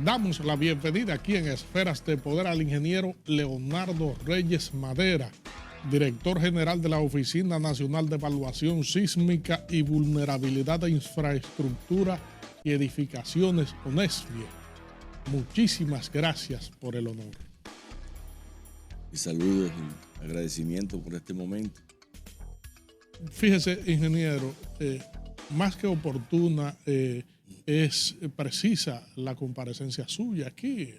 Damos la bienvenida aquí en Esferas de Poder al ingeniero Leonardo Reyes Madera, director general de la Oficina Nacional de Evaluación Sísmica y Vulnerabilidad de Infraestructura y Edificaciones, ONESBIE. Muchísimas gracias por el honor. Y saludos y agradecimiento por este momento. Fíjese, ingeniero, más que oportuna, es precisa la comparecencia suya aquí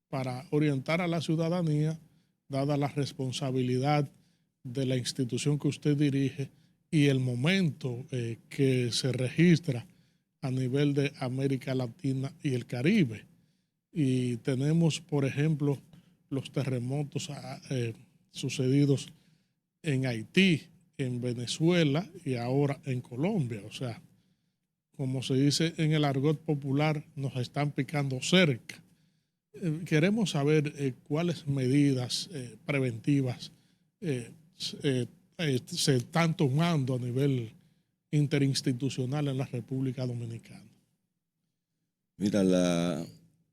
para orientar a la ciudadanía, dada la responsabilidad de la institución que usted dirige y el momento que se registra a nivel de América Latina y el Caribe. Y tenemos, por ejemplo, los terremotos sucedidos en Haití, en Venezuela y ahora en Colombia. O sea, como se dice en el argot popular, nos están picando cerca. Queremos saber cuáles medidas preventivas se están tomando a nivel interinstitucional en la República Dominicana. Mira, la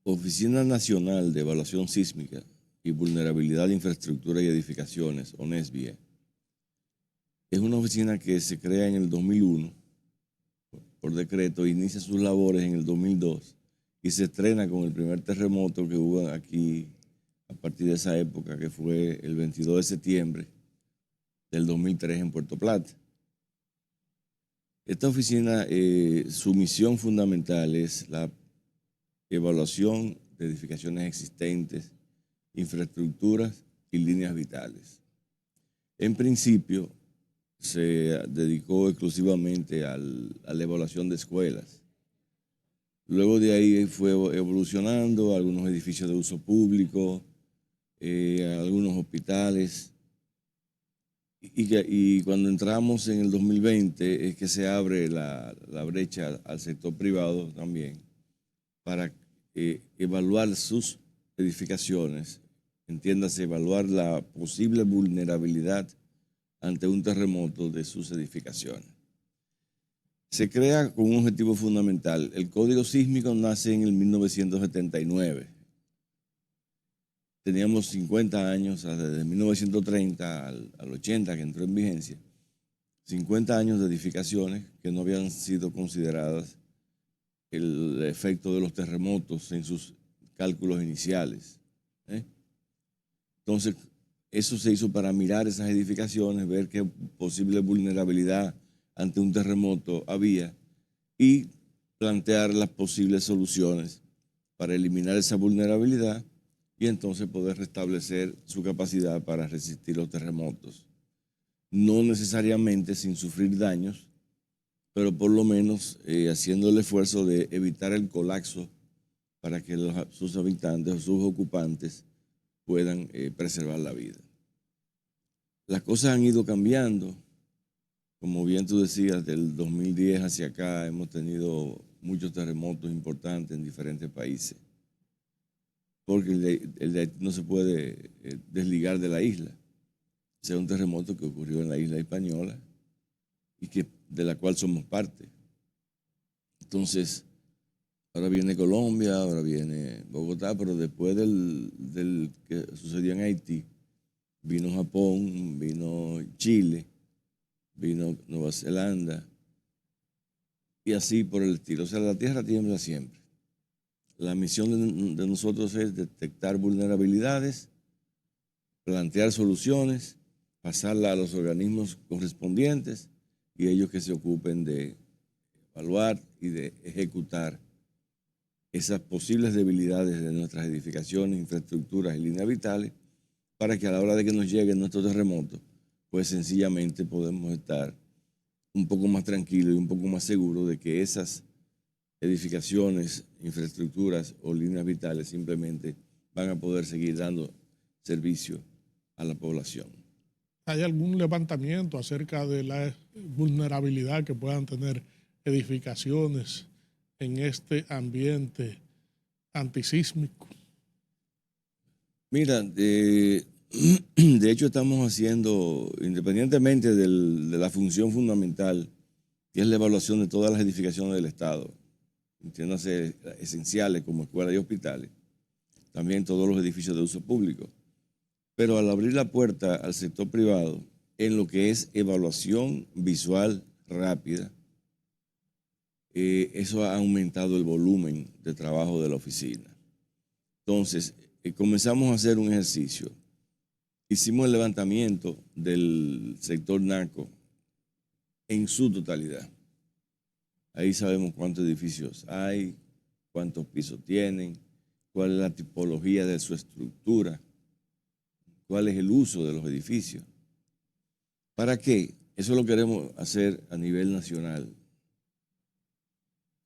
Oficina Nacional de Evaluación Sísmica y Vulnerabilidad de Infraestructura y Edificaciones, ONESBIE, es una oficina que se crea en el 2001 por decreto, inicia sus labores en el 2002 y se estrena con el primer terremoto que hubo aquí a partir de esa época, que fue el 22 de septiembre del 2003 en Puerto Plata. Esta oficina, su misión fundamental es la evaluación de edificaciones existentes, infraestructuras y líneas vitales. En principio, se dedicó exclusivamente a la evaluación de escuelas. Luego de ahí fue evolucionando a algunos edificios de uso público, algunos hospitales. Y cuando entramos en el 2020 es que se abre la brecha al sector privado también para evaluar sus edificaciones, entiéndase, evaluar la posible vulnerabilidad ante un terremoto de sus edificaciones. Se crea con un objetivo fundamental. El Código Sísmico nace en el 1979. Teníamos 50 años, desde 1930 al 80 que entró en vigencia, 50 años de edificaciones que no habían sido consideradas el efecto de los terremotos en sus cálculos iniciales. Entonces, eso se hizo para mirar esas edificaciones, ver qué posible vulnerabilidad ante un terremoto había y plantear las posibles soluciones para eliminar esa vulnerabilidad y entonces poder restablecer su capacidad para resistir los terremotos. No necesariamente sin sufrir daños, pero por lo menos haciendo el esfuerzo de evitar el colapso para que sus habitantes o sus ocupantes puedan preservar la vida. Las cosas han ido cambiando. Como bien tú decías, del 2010 hacia acá hemos tenido muchos terremotos importantes en diferentes países, porque el de Haití no se puede desligar de la isla. O sea, un terremoto que ocurrió en la isla española y de la cual somos parte. Entonces, ahora viene Colombia, ahora viene Bogotá, pero después del que sucedió en Haití, vino Japón, vino Chile, vino Nueva Zelanda, y así por el estilo. O sea, la tierra tiembla siempre. La misión de nosotros es detectar vulnerabilidades, plantear soluciones, pasarla a los organismos correspondientes y ellos que se ocupen de evaluar y de ejecutar esas posibles debilidades de nuestras edificaciones, infraestructuras y líneas vitales, para que a la hora de que nos lleguen nuestros terremotos, pues sencillamente podemos estar un poco más tranquilos y un poco más seguros de que esas edificaciones, infraestructuras o líneas vitales simplemente van a poder seguir dando servicio a la población. ¿Hay algún levantamiento acerca de la vulnerabilidad que puedan tener edificaciones en este ambiente antisísmico? Mira, de hecho estamos haciendo, independientemente de la función fundamental, que es la evaluación de todas las edificaciones del Estado, entiéndase esenciales como escuelas y hospitales, también todos los edificios de uso público. Pero al abrir la puerta al sector privado, en lo que es evaluación visual rápida, eso ha aumentado el volumen de trabajo de la oficina. Entonces, comenzamos a hacer un ejercicio. Hicimos el levantamiento del sector narco en su totalidad. Ahí sabemos cuántos edificios hay, cuántos pisos tienen, cuál es la tipología de su estructura, cuál es el uso de los edificios. ¿Para qué? Eso lo queremos hacer a nivel nacional.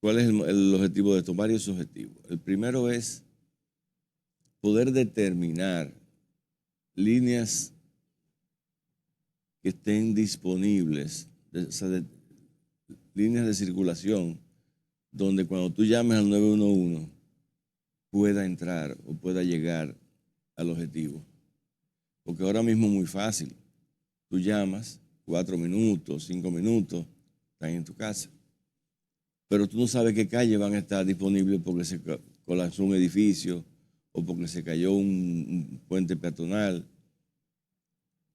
¿Cuál es el objetivo de esto? Varios objetivos. El primero es poder determinar líneas que estén disponibles, líneas de circulación, donde cuando tú llames al 911 pueda entrar o pueda llegar al objetivo. Porque ahora mismo es muy fácil. Tú llamas, 4 minutos, 5 minutos, están en tu casa. Pero tú no sabes qué calles van a estar disponibles porque se colapsó un edificio o porque se cayó un puente peatonal.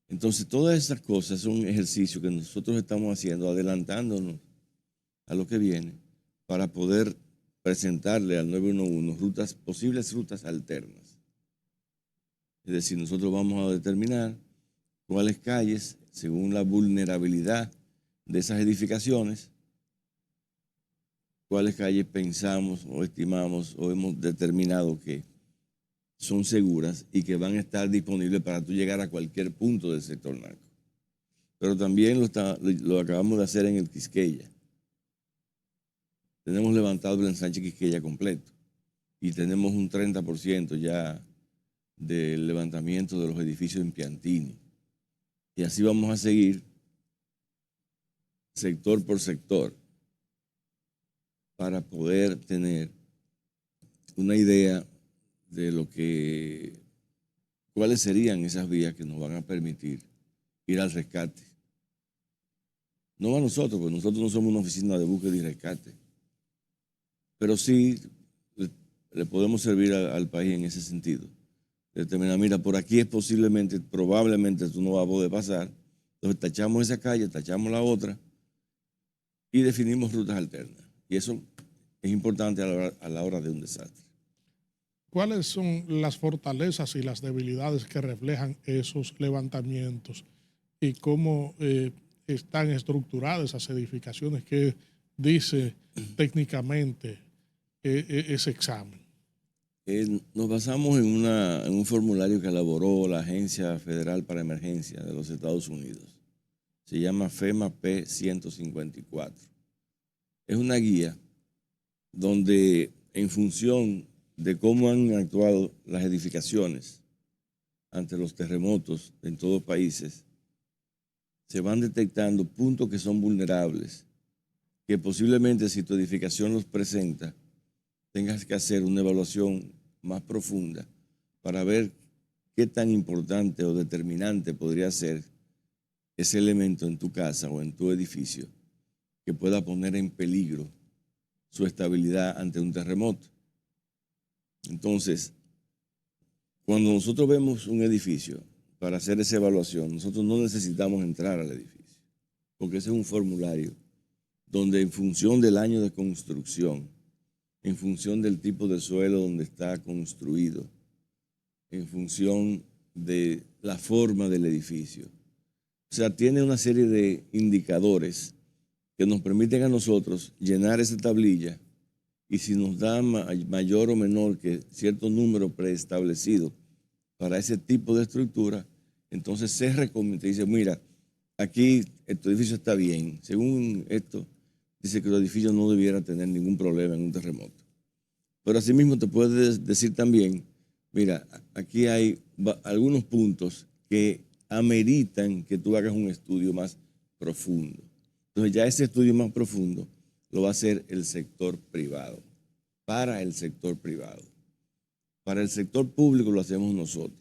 Entonces, todas esas cosas son ejercicios que nosotros estamos haciendo, adelantándonos a lo que viene, para poder presentarle al 911 posibles rutas alternas. Es decir, nosotros vamos a determinar cuáles calles, según la vulnerabilidad de esas edificaciones, cuáles calles pensamos o estimamos o hemos determinado que son seguras y que van a estar disponibles para tú llegar a cualquier punto del sector narco. Pero también lo acabamos de hacer en el Quisqueya. Tenemos levantado el ensanche Quisqueya completo y tenemos un 30% ya del levantamiento de los edificios en Piantini. Y así vamos a seguir sector por sector para poder tener una idea de cuáles serían esas vías que nos van a permitir ir al rescate. No a nosotros, porque nosotros no somos una oficina de búsqueda y rescate, pero sí le podemos servir al país en ese sentido. Determinar, mira, por aquí es probablemente tú no vas a poder pasar, entonces tachamos esa calle, tachamos la otra y definimos rutas alternas. Y eso es importante a la hora de un desastre. ¿Cuáles son las fortalezas y las debilidades que reflejan esos levantamientos y cómo están estructuradas esas edificaciones? ¿Qué dice técnicamente ese examen? Nos basamos en un formulario que elaboró la Agencia Federal para Emergencia de los Estados Unidos. Se llama FEMA P-154. Es una guía donde, en función de cómo han actuado las edificaciones ante los terremotos en todos los países, se van detectando puntos que son vulnerables, que posiblemente si tu edificación los presenta, tengas que hacer una evaluación más profunda para ver qué tan importante o determinante podría ser ese elemento en tu casa o en tu edificio que pueda poner en peligro su estabilidad ante un terremoto. Entonces, cuando nosotros vemos un edificio para hacer esa evaluación, nosotros no necesitamos entrar al edificio, porque ese es un formulario donde, en función del año de construcción, en función del tipo de suelo donde está construido, en función de la forma del edificio, o sea, tiene una serie de indicadores que nos permiten a nosotros llenar esa tablilla, y si nos da mayor o menor que cierto número preestablecido para ese tipo de estructura, entonces se recomienda, dice, mira, aquí tu edificio está bien. Según esto, dice que el edificio no debiera tener ningún problema en un terremoto. Pero asimismo te puedes decir también, mira, aquí hay algunos puntos que ameritan que tú hagas un estudio más profundo. Entonces ya ese estudio más profundo lo va a hacer el sector privado, para el sector privado. Para el sector público lo hacemos nosotros.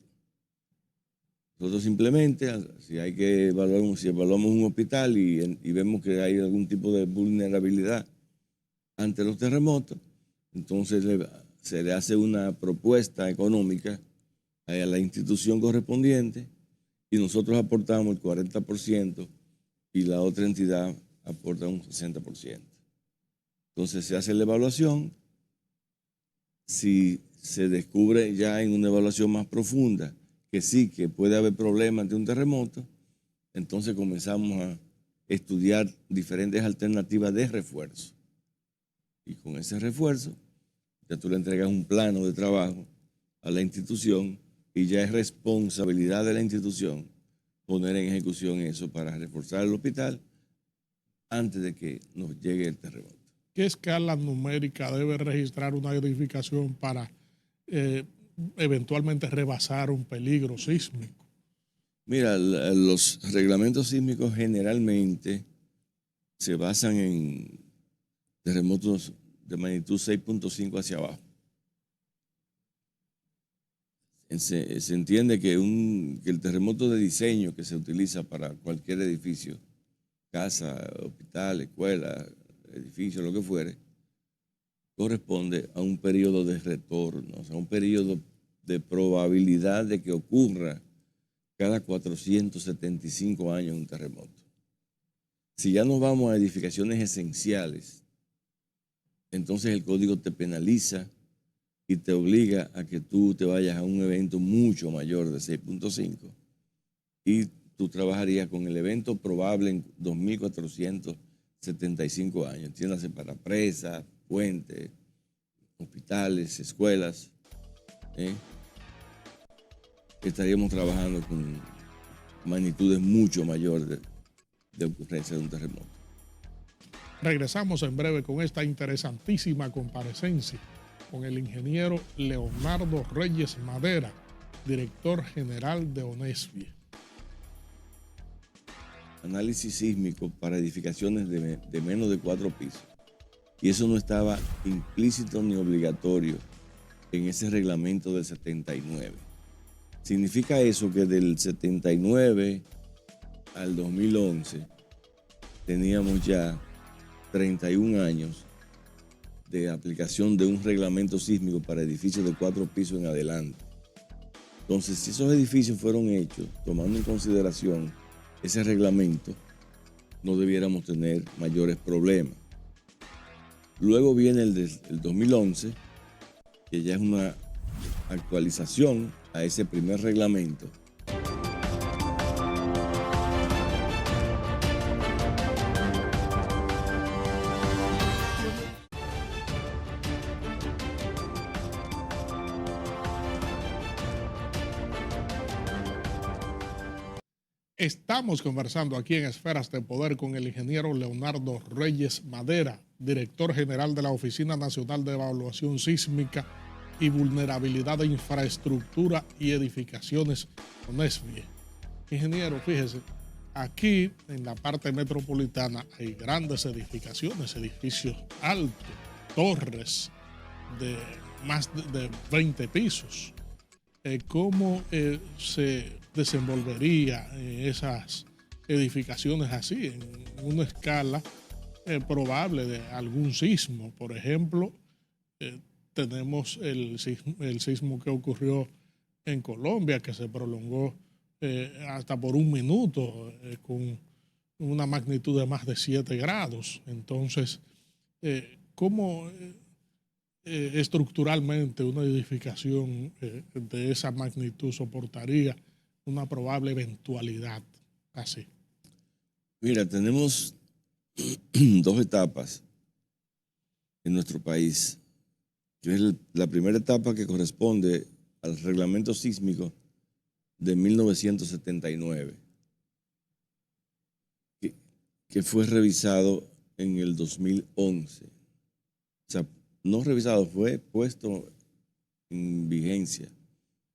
Nosotros simplemente, si hay que evaluar, si evaluamos un hospital y vemos que hay algún tipo de vulnerabilidad ante los terremotos, entonces se le hace una propuesta económica a la institución correspondiente y nosotros aportamos el 40% y la otra entidad aporta un 60%. Entonces se hace la evaluación. Si se descubre ya en una evaluación más profunda que sí, que puede haber problemas ante un terremoto, entonces comenzamos a estudiar diferentes alternativas de refuerzo. Y con ese refuerzo, ya tú le entregas un plano de trabajo a la institución y ya es responsabilidad de la institución poner en ejecución eso para reforzar el hospital antes de que nos llegue el terremoto. ¿Qué escala numérica debe registrar una edificación para eventualmente rebasar un peligro sísmico? Mira, los reglamentos sísmicos generalmente se basan en terremotos de magnitud 6.5 hacia abajo. Se entiende que el terremoto de diseño que se utiliza para cualquier edificio, casa, hospital, escuela, edificio, lo que fuere, corresponde a un periodo de retorno, o sea, un periodo de probabilidad de que ocurra cada 475 años un terremoto. Si ya nos vamos a edificaciones esenciales, entonces el código te penaliza y te obliga a que tú te vayas a un evento mucho mayor de 6.5 y tú trabajarías con el evento probable en 2.475 años. Entiéndase, para presas, puentes, hospitales, escuelas. Estaríamos trabajando con magnitudes mucho mayores de ocurrencia de un terremoto. Regresamos en breve con esta interesantísima comparecencia con el ingeniero Leonardo Reyes Madera, director general de ONESVIE. Análisis sísmico para edificaciones de menos de 4 pisos. Y eso no estaba implícito ni obligatorio en ese reglamento del 79. Significa eso que del 79 al 2011 teníamos ya 31 años de aplicación de un reglamento sísmico para edificios de 4 pisos en adelante. Entonces, si esos edificios fueron hechos tomando en consideración ese reglamento, no debiéramos tener mayores problemas. Luego viene el 2011, que ya es una actualización a ese primer reglamento. Estamos conversando aquí en Esferas de Poder con el ingeniero Leonardo Reyes Madera, director general de la Oficina Nacional de Evaluación Sísmica y Vulnerabilidad de Infraestructura y Edificaciones, ONESVIE. Ingeniero, fíjese, aquí en la parte metropolitana hay grandes edificaciones, edificios altos, torres de más de 20 pisos. ¿Cómo se desenvolvería esas edificaciones así, en una escala probable de algún sismo? Por ejemplo, tenemos el sismo que ocurrió en Colombia, que se prolongó hasta por 1 minuto, con una magnitud de más de 7 grados. Entonces, ¿cómo estructuralmente una edificación de esa magnitud soportaría una probable eventualidad así? Mira, tenemos 2 etapas en nuestro país, que es la primera etapa que corresponde al reglamento sísmico de 1979, que fue revisado en el 2011. O sea, no revisado, fue puesto en vigencia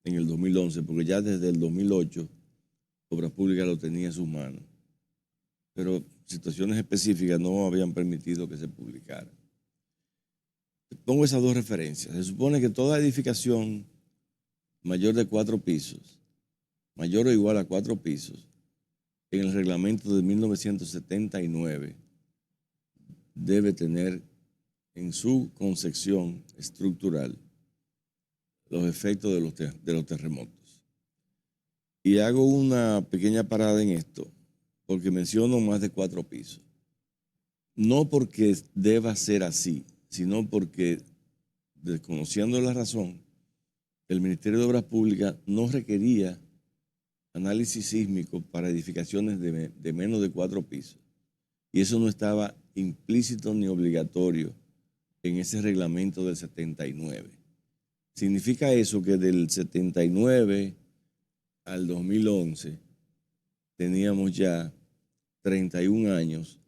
en el 2011, porque ya desde el 2008 Obras Públicas lo tenía en sus manos. Pero situaciones específicas no habían permitido que se publicara. Pongo esas 2 referencias. Se supone que toda edificación mayor de 4 pisos, mayor o igual a 4 pisos, en el reglamento de 1979 debe tener en su concepción estructural los efectos de los terremotos. Y hago una pequeña parada en esto, porque menciono más de 4 pisos. No porque deba ser así, sino porque, desconociendo la razón, el Ministerio de Obras Públicas no requería análisis sísmico para edificaciones de menos de 4 pisos. Y eso no estaba implícito ni obligatorio en ese reglamento del 79. Significa eso que del 79 al 2011 teníamos ya 31 años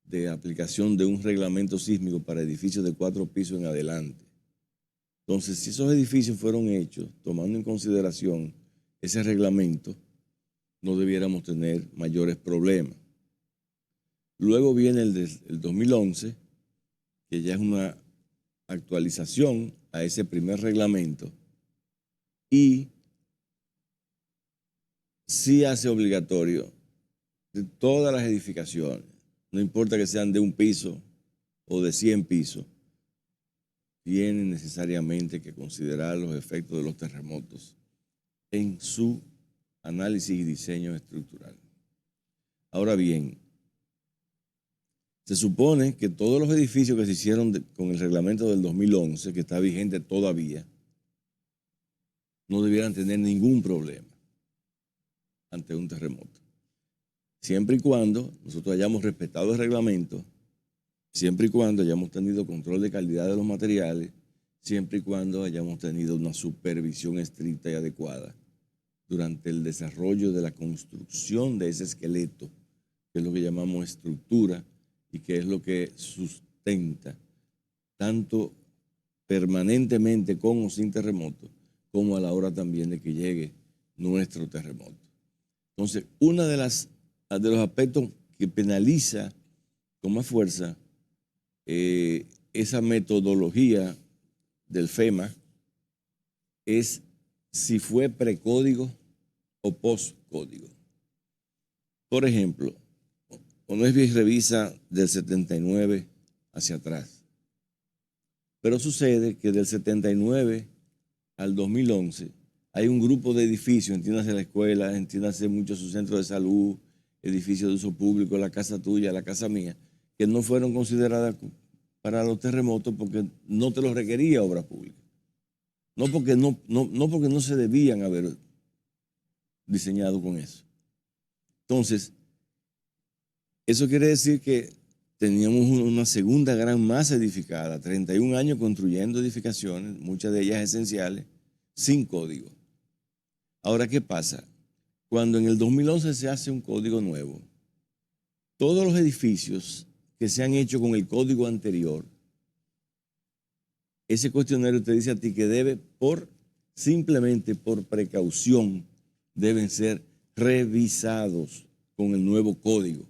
de aplicación de un reglamento sísmico para edificios de 4 pisos en adelante. Entonces, si esos edificios fueron hechos tomando en consideración ese reglamento, no debiéramos tener mayores problemas. Luego viene el 2011, que ya es una actualización a ese primer reglamento y sí hace obligatorio de todas las edificaciones, no importa que sean de 1 piso o de 100 pisos, tienen necesariamente que considerar los efectos de los terremotos en su análisis y diseño estructural. Ahora bien, se supone que todos los edificios que se hicieron con el reglamento del 2011, que está vigente todavía, no debieran tener ningún problema ante un terremoto. Siempre y cuando nosotros hayamos respetado el reglamento, siempre y cuando hayamos tenido control de calidad de los materiales, siempre y cuando hayamos tenido una supervisión estricta y adecuada durante el desarrollo de la construcción de ese esqueleto, que es lo que llamamos estructura y que es lo que sustenta tanto permanentemente con o sin terremoto, como a la hora también de que llegue nuestro terremoto. Entonces, uno de los aspectos que penaliza con más fuerza esa metodología del FEMA es si fue precódigo o postcódigo. Por ejemplo, ONESBI revisa del 79 hacia atrás, pero sucede que del 79 al 2011 hay un grupo de edificios, entiéndase la escuela, entiéndase muchos sus centros de salud, edificios de uso público, la casa tuya, la casa mía, que no fueron consideradas para los terremotos porque no te los requería obra pública. No porque no se debían haber diseñado con eso. Entonces, eso quiere decir que teníamos una segunda gran masa edificada, 31 años construyendo edificaciones, muchas de ellas esenciales, sin código. Ahora, ¿qué pasa? Cuando en el 2011 se hace un código nuevo, todos los edificios que se han hecho con el código anterior, ese cuestionario te dice a ti que simplemente por precaución, deben ser revisados con el nuevo código,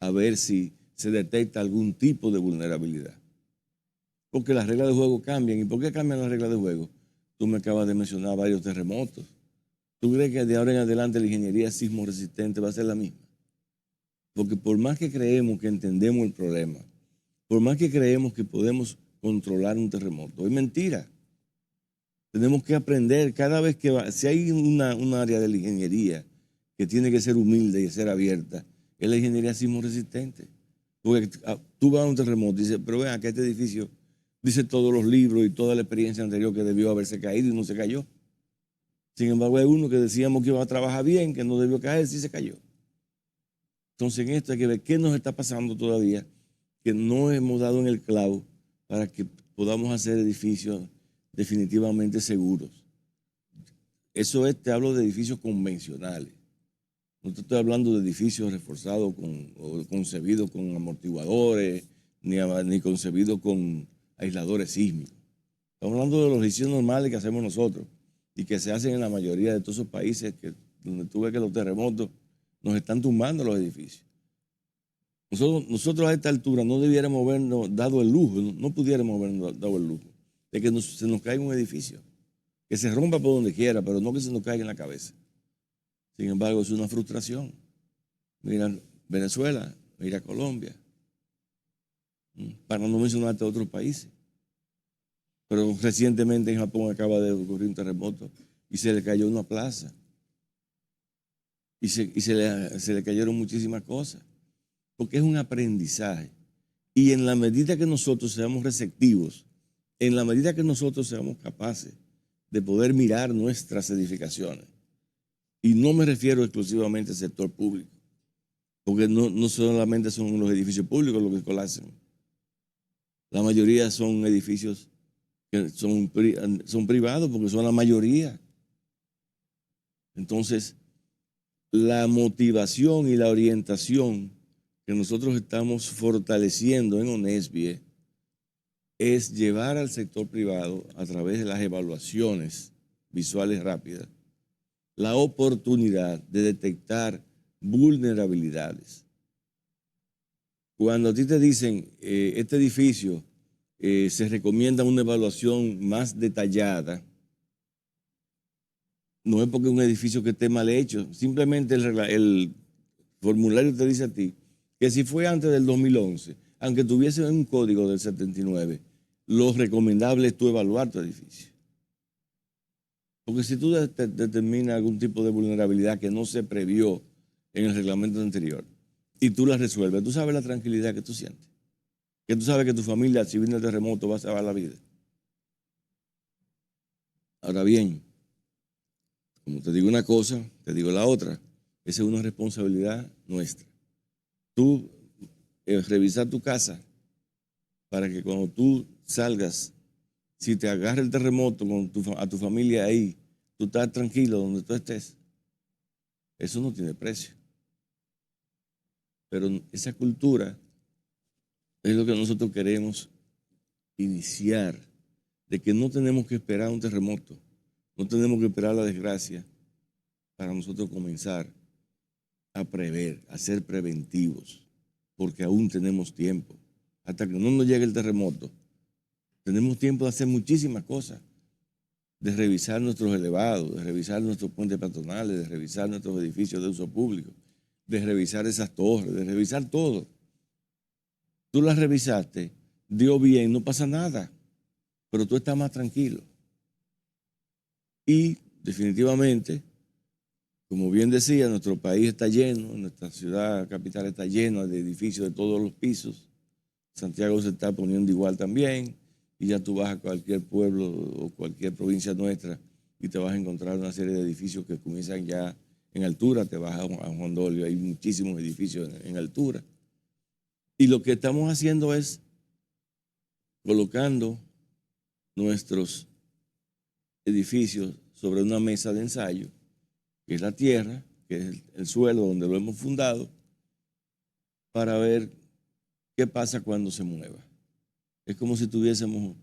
a ver si se detecta algún tipo de vulnerabilidad. Porque las reglas de juego cambian. ¿Y por qué cambian las reglas de juego? Tú me acabas de mencionar varios terremotos. ¿Tú crees que de ahora en adelante la ingeniería sismo resistente va a ser la misma? Porque por más que creemos que entendemos el problema, por más que creemos que podemos controlar un terremoto, es mentira. Tenemos que aprender cada vez que si hay un área de la ingeniería que tiene que ser humilde y ser abierta, es la ingeniería sismo resistente. Porque tú vas a un terremoto y dices, pero vean que este edificio dice todos los libros y toda la experiencia anterior que debió haberse caído y no se cayó. Sin embargo, hay uno que decíamos que iba a trabajar bien, que no debió caer, sí se cayó. Entonces, en esto hay que ver qué nos está pasando todavía, que no hemos dado en el clavo para que podamos hacer edificios definitivamente seguros. Eso es, te hablo de edificios convencionales. No te estoy hablando de edificios reforzados o concebidos con amortiguadores, ni concebidos con aisladores sísmicos. Estamos hablando de los edificios normales que hacemos nosotros y que se hacen en la mayoría de todos esos países donde tú ves que los terremotos nos están tumbando los edificios. Nosotros a esta altura no debiéramos habernos dado el lujo, no pudiéramos habernos dado el lujo de que se nos caiga un edificio, que se rompa por donde quiera, pero no que se nos caiga en la cabeza. Sin embargo, es una frustración. Mira Venezuela, mira Colombia. para no mencionarte otros países. Pero recientemente en Japón acaba de ocurrir un terremoto y se le cayó una plaza. Y se le cayeron muchísimas cosas. Porque es un aprendizaje. Y en la medida que nosotros seamos receptivos, en la medida que nosotros seamos capaces de poder mirar nuestras edificaciones, y no me refiero exclusivamente al sector público, porque no solamente son los edificios públicos los que colapsan. La mayoría son edificios que son privados, porque son la mayoría. Entonces, la motivación y la orientación que nosotros estamos fortaleciendo en ONESBIE es llevar al sector privado, a través de las evaluaciones visuales rápidas, la oportunidad de detectar vulnerabilidades. Cuando a ti te dicen, este edificio se recomienda una evaluación más detallada, no es porque es un edificio que esté mal hecho, simplemente el formulario te dice a ti que si fue antes del 2011, aunque tuviese un código del 79, lo recomendable es tú evaluar tu edificio. Porque si tú determinas algún tipo de vulnerabilidad que no se previó en el reglamento anterior y tú la resuelves, tú sabes la tranquilidad que tú sientes. Que tú sabes que tu familia, si viene el terremoto, va a salvar la vida. Ahora bien, como te digo una cosa, te digo la otra. Esa es una responsabilidad nuestra. Tú revisar tu casa para que cuando tú salgas, si te agarra el terremoto a tu familia ahí, tú estás tranquilo donde tú estés. Eso no tiene precio. Pero esa cultura es lo que nosotros queremos iniciar, de que no tenemos que esperar un terremoto, no tenemos que esperar la desgracia para nosotros comenzar a prever, a ser preventivos, porque aún tenemos tiempo. Hasta que no nos llegue el terremoto, tenemos tiempo de hacer muchísimas cosas, de revisar nuestros elevados, de revisar nuestros puentes peatonales, de revisar nuestros edificios de uso público, de revisar esas torres, de revisar todo. Tú las revisaste, dio bien, no pasa nada, pero tú estás más tranquilo. Y definitivamente, como bien decía, nuestro país está lleno, nuestra ciudad capital está llena de edificios de todos los pisos. Santiago se está poniendo igual también, y ya tú vas a cualquier pueblo o cualquier provincia nuestra y te vas a encontrar una serie de edificios que comienzan ya en altura. Te vas a Juan Dolio, hay muchísimos edificios en altura. Y lo que estamos haciendo es colocando nuestros edificios sobre una mesa de ensayo, que es la tierra, que es el suelo donde lo hemos fundado, para ver qué pasa cuando se mueva. Es como si tuviésemos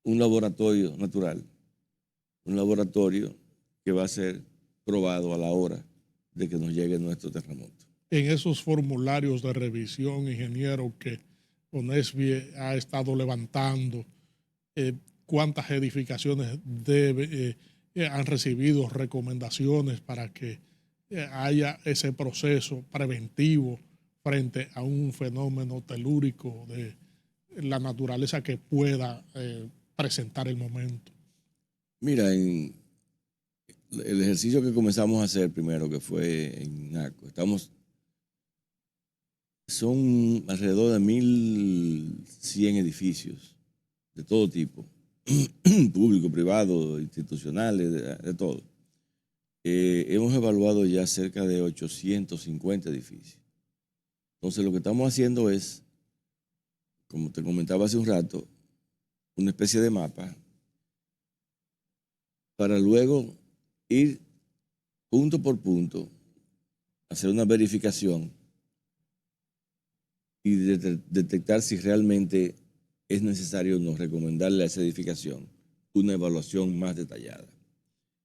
un laboratorio natural, un laboratorio que va a ser probado a la hora de que nos llegue nuestro terremoto. En esos formularios de revisión, ingeniero, que ONESBIE ha estado levantando, ¿cuántas edificaciones han recibido recomendaciones para que haya ese proceso preventivo frente a un fenómeno telúrico de la naturaleza que pueda presentar el momento? Mira, en el ejercicio que comenzamos a hacer primero, que fue en NACO, son alrededor de 1.100 edificios de todo tipo, público, privado, institucionales, de todo. Hemos evaluado ya cerca de 850 edificios. Entonces, lo que estamos haciendo es, como te comentaba hace un rato, una especie de mapa para luego ir punto por punto, hacer una verificación y detectar si realmente es necesario o no recomendarle a esa edificación una evaluación más detallada.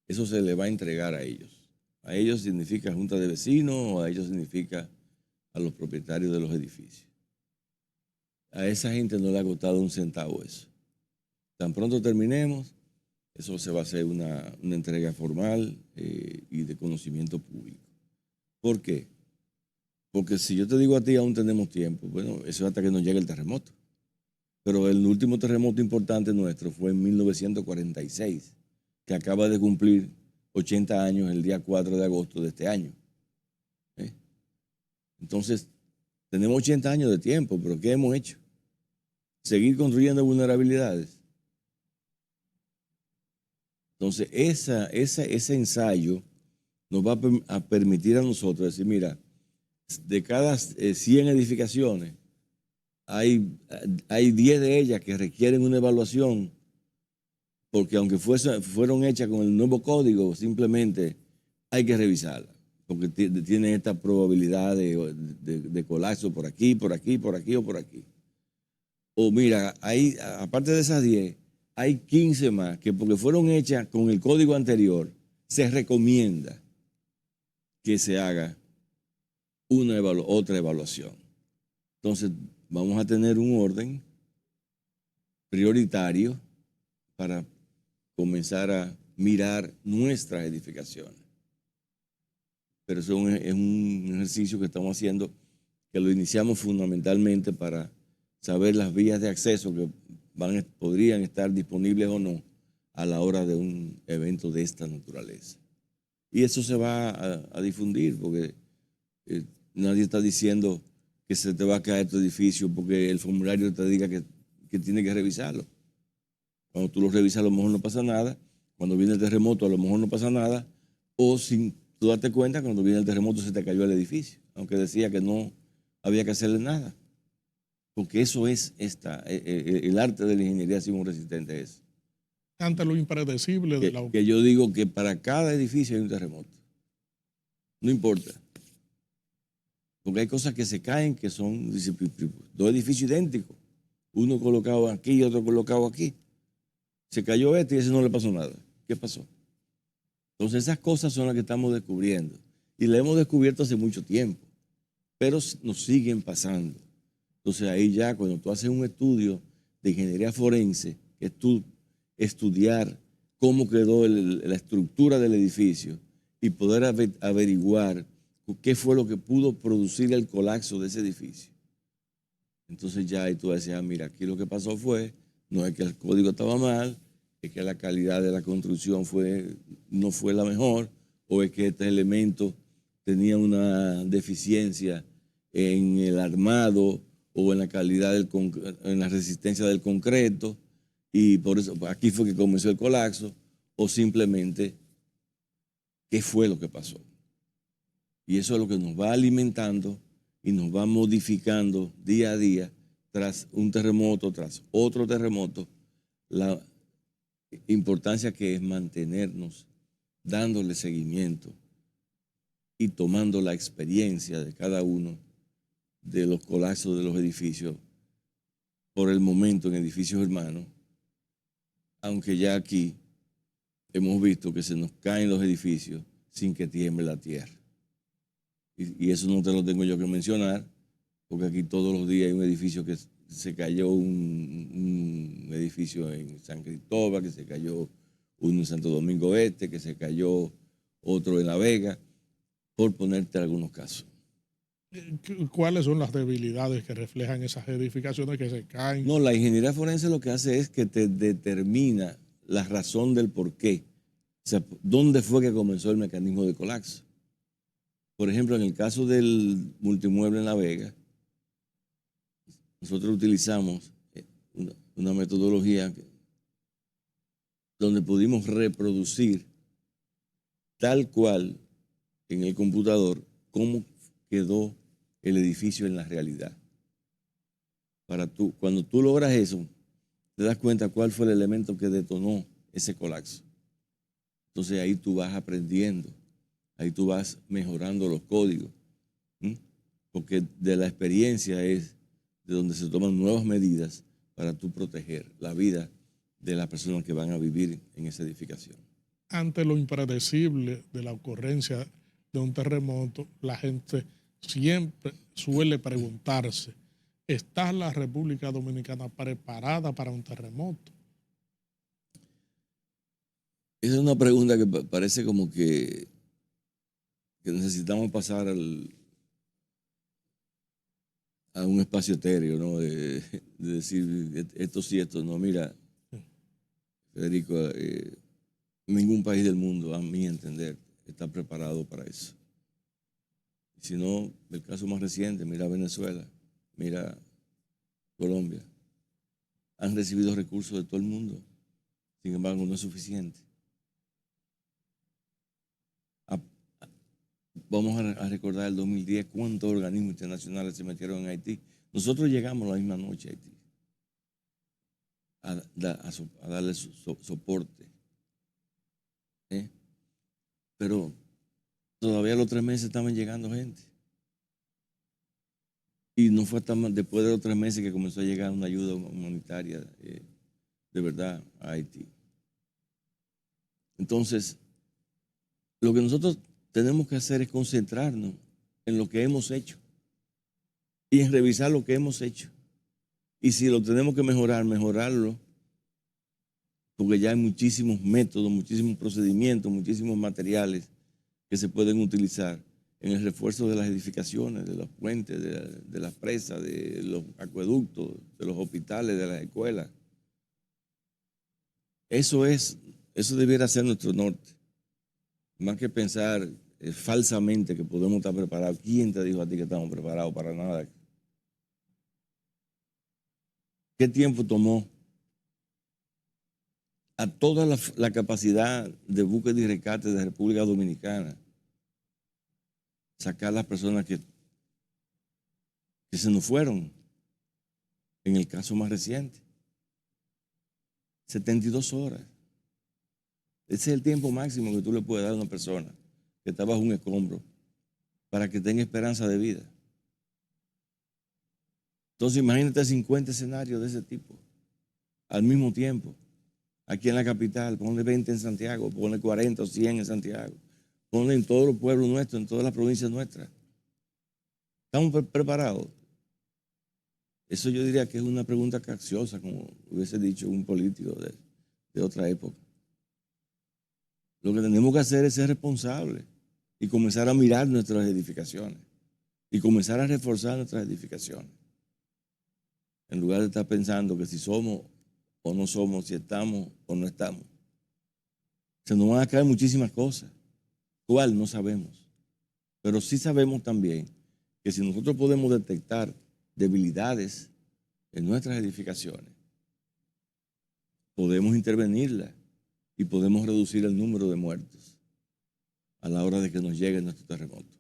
Eso se le va a entregar a ellos. A ellos significa junta de vecinos o a ellos significa a los propietarios de los edificios. A esa gente no le ha costado un centavo eso. Tan pronto terminemos, eso se va a hacer una entrega formal y de conocimiento público. ¿Por qué? Porque si yo te digo a ti aún tenemos tiempo, bueno, eso es hasta que nos llegue el terremoto. Pero el último terremoto importante nuestro fue en 1946, que acaba de cumplir 80 años el día 4 de agosto de este año. Entonces, tenemos 80 años de tiempo, pero ¿qué hemos hecho? Seguir construyendo vulnerabilidades. Entonces, ese ensayo nos va a permitir a nosotros decir, mira, de cada 100 edificaciones, hay 10 de ellas que requieren una evaluación, porque aunque fueron hechas con el nuevo código, simplemente hay que revisarla, porque tiene esta probabilidad de colapso por aquí, por aquí, por aquí o por aquí. O mira, aparte de esas 10, hay 15 más que porque fueron hechas con el código anterior, se recomienda que se haga otra evaluación. Entonces, vamos a tener un orden prioritario para comenzar a mirar nuestras edificaciones. Pero eso es un ejercicio que estamos haciendo, que lo iniciamos fundamentalmente para saber las vías de acceso que podrían estar disponibles o no a la hora de un evento de esta naturaleza. Y eso se va a difundir, porque nadie está diciendo que se te va a caer tu edificio porque el formulario te diga que tiene que revisarlo. Cuando tú lo revisas a lo mejor no pasa nada, cuando viene el terremoto a lo mejor no pasa nada, o sin tú darte cuenta, cuando viene el terremoto se te cayó el edificio, aunque decía que no había que hacerle nada. Porque eso es el arte de la ingeniería sismo resistente es. Ante lo impredecible de la... Que yo digo que para cada edificio hay un terremoto. No importa. Porque hay cosas que se caen que son dos edificios idénticos. Uno colocado aquí y otro colocado aquí. Se cayó este y ese no le pasó nada. ¿Qué pasó? Entonces esas cosas son las que estamos descubriendo. Y las hemos descubierto hace mucho tiempo. Pero nos siguen pasando. Entonces ahí ya cuando tú haces un estudio de ingeniería forense, que es tú estudiar cómo quedó la estructura del edificio y poder averiguar qué fue lo que pudo producir el colapso de ese edificio. Entonces ya ahí tú decías, mira, aquí lo que pasó no es que el código estaba mal, es que la calidad de la construcción no fue la mejor, o es que este elemento tenía una deficiencia en el armado o en la calidad en la resistencia del concreto, y por eso aquí fue que comenzó el colapso, o simplemente qué fue lo que pasó. Y eso es lo que nos va alimentando y nos va modificando día a día, tras un terremoto, tras otro terremoto, la importancia que es mantenernos dándole seguimiento y tomando la experiencia de cada uno de los colapsos de los edificios por el momento en edificios hermanos, aunque ya aquí hemos visto que se nos caen los edificios sin que tiemble la tierra. Y eso no te lo tengo yo que mencionar, porque aquí todos los días hay un edificio que se cayó, un edificio en San Cristóbal, que se cayó uno en Santo Domingo Este, que se cayó otro en La Vega, por ponerte algunos casos. ¿Cuáles son las debilidades que reflejan esas edificaciones que se caen? No, la ingeniería forense lo que hace es que te determina la razón del por qué. O sea, ¿dónde fue que comenzó el mecanismo de colapso? Por ejemplo, en el caso del multimueble en La Vega, nosotros utilizamos una metodología donde pudimos reproducir tal cual en el computador cómo quedó el edificio en la realidad. Cuando tú logras eso, te das cuenta cuál fue el elemento que detonó ese colapso. Entonces ahí tú vas aprendiendo, ahí tú vas mejorando los códigos, porque de la experiencia es de donde se toman nuevas medidas para tú proteger la vida de las personas que van a vivir en esa edificación. Ante lo impredecible de la ocurrencia de un terremoto, la gente siempre suele preguntarse, ¿está la República Dominicana preparada para un terremoto? Esa es una pregunta que parece como que necesitamos pasar a un espacio etéreo, ¿no? De decir esto sí, esto no. Mira, Federico, ningún país del mundo, a mi entender, está preparado para eso. Si no, el caso más reciente, mira Venezuela, mira Colombia, han recibido recursos de todo el mundo, sin embargo no es suficiente. Vamos a recordar el 2010, cuántos organismos internacionales se metieron en Haití. Nosotros llegamos la misma noche a Haití a darle soporte. Pero todavía los 3 meses estaban llegando gente. Y no fue hasta después de los 3 meses que comenzó a llegar una ayuda humanitaria de verdad a Haití. Entonces, lo que nosotros tenemos que hacer es concentrarnos en lo que hemos hecho y en revisar lo que hemos hecho. Y si lo tenemos que mejorar, mejorarlo, porque ya hay muchísimos métodos, muchísimos procedimientos, muchísimos materiales que se pueden utilizar en el refuerzo de las edificaciones, de los puentes, de las presas, de los acueductos, de los hospitales, de las escuelas. Eso debiera ser nuestro norte. Más que pensar falsamente que podemos estar preparados. ¿Quién te dijo a ti que estamos preparados para nada? ¿Qué tiempo tomó a toda la capacidad de búsqueda y rescate de República Dominicana sacar a las personas que se nos fueron? En el caso más reciente, 72 horas. Ese es el tiempo máximo que tú le puedes dar a una persona que está bajo un escombro para que tenga esperanza de vida. Entonces imagínate 50 escenarios de ese tipo al mismo tiempo. Aquí en la capital, ponle 20 en Santiago, ponle 40 o 100 en Santiago, ponle en todos los pueblos nuestros, en todas las provincias nuestras. ¿Estamos preparados? Eso yo diría que es una pregunta capciosa, como hubiese dicho un político de otra época. Lo que tenemos que hacer es ser responsables y comenzar a mirar nuestras edificaciones y comenzar a reforzar nuestras edificaciones. En lugar de estar pensando que si somos o no somos, si estamos o no estamos. Se nos van a caer muchísimas cosas. ¿Cuál? No sabemos. Pero sí sabemos también que si nosotros podemos detectar debilidades en nuestras edificaciones, podemos intervenirlas y podemos reducir el número de muertos a la hora de que nos llegue nuestro terremoto.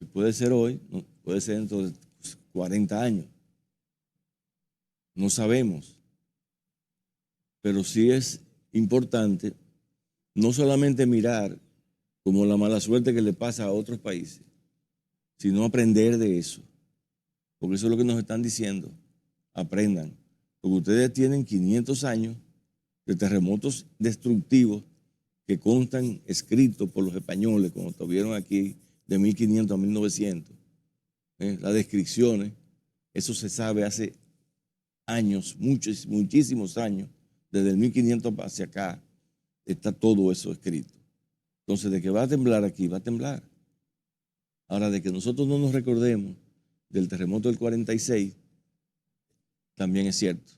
Y puede ser hoy, puede ser dentro de 40 años. No sabemos. Pero sí es importante no solamente mirar como la mala suerte que le pasa a otros países, sino aprender de eso. Porque eso es lo que nos están diciendo. Aprendan. Porque ustedes tienen 500 años de terremotos destructivos que constan escritos por los españoles, como estuvieron aquí de 1500 a 1900. Las descripciones, eso se sabe hace años, muchísimos años, desde el 1500 hacia acá, está todo eso escrito. Entonces, de que va a temblar aquí, va a temblar. Ahora, de que nosotros no nos recordemos del terremoto del 46, también es cierto.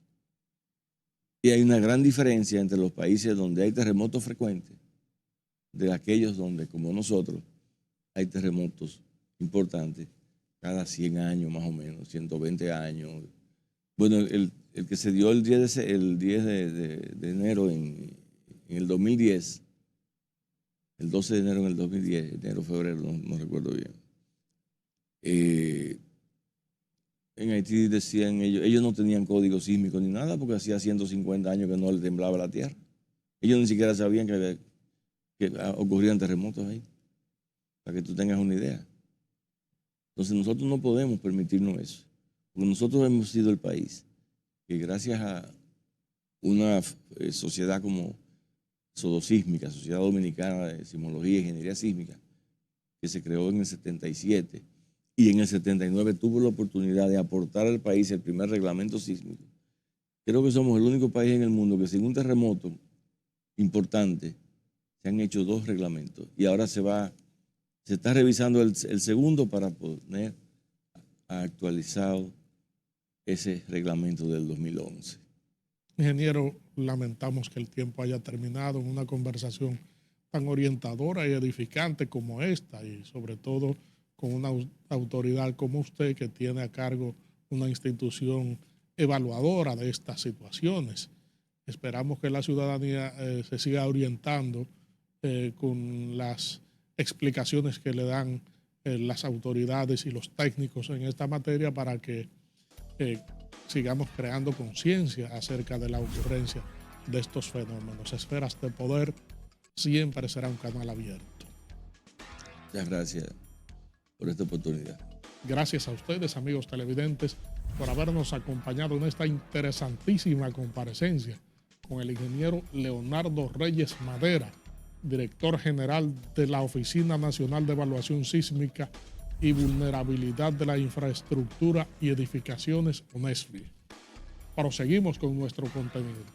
Y hay una gran diferencia entre los países donde hay terremotos frecuentes de aquellos donde, como nosotros, hay terremotos importantes cada 100 años más o menos, 120 años. Bueno, el que se dio el 10 de enero en el 2010, el 12 de enero en el 2010, enero, febrero, no recuerdo bien. En Haití decían ellos no tenían código sísmico ni nada porque hacía 150 años que no le temblaba la tierra. Ellos ni siquiera sabían que ocurrían terremotos ahí, para que tú tengas una idea. Entonces nosotros no podemos permitirnos eso, porque nosotros hemos sido el país que gracias a una sociedad como Sodosísmica, Sociedad Dominicana de Sismología e Ingeniería Sísmica, que se creó en el 77 y en el 79 tuvo la oportunidad de aportar al país el primer reglamento sísmico. Creo que somos el único país en el mundo que sin un terremoto importante se han hecho 2 reglamentos y ahora se está revisando el segundo para poner ha actualizado ese reglamento del 2011. Ingeniero, lamentamos que el tiempo haya terminado en una conversación tan orientadora y edificante como esta, y sobre todo con una autoridad como usted que tiene a cargo una institución evaluadora de estas situaciones. Esperamos que la ciudadanía se siga orientando con las explicaciones que le dan las autoridades y los técnicos en esta materia para que sigamos creando conciencia acerca de la ocurrencia de estos fenómenos. Esferas de Poder siempre será un canal abierto. Muchas gracias por esta oportunidad. Gracias a ustedes, amigos televidentes, por habernos acompañado en esta interesantísima comparecencia con el ingeniero Leonardo Reyes Madera, director general de la Oficina Nacional de Evaluación Sísmica y Vulnerabilidad de la Infraestructura y Edificaciones, ONESVI. Proseguimos con nuestro contenido.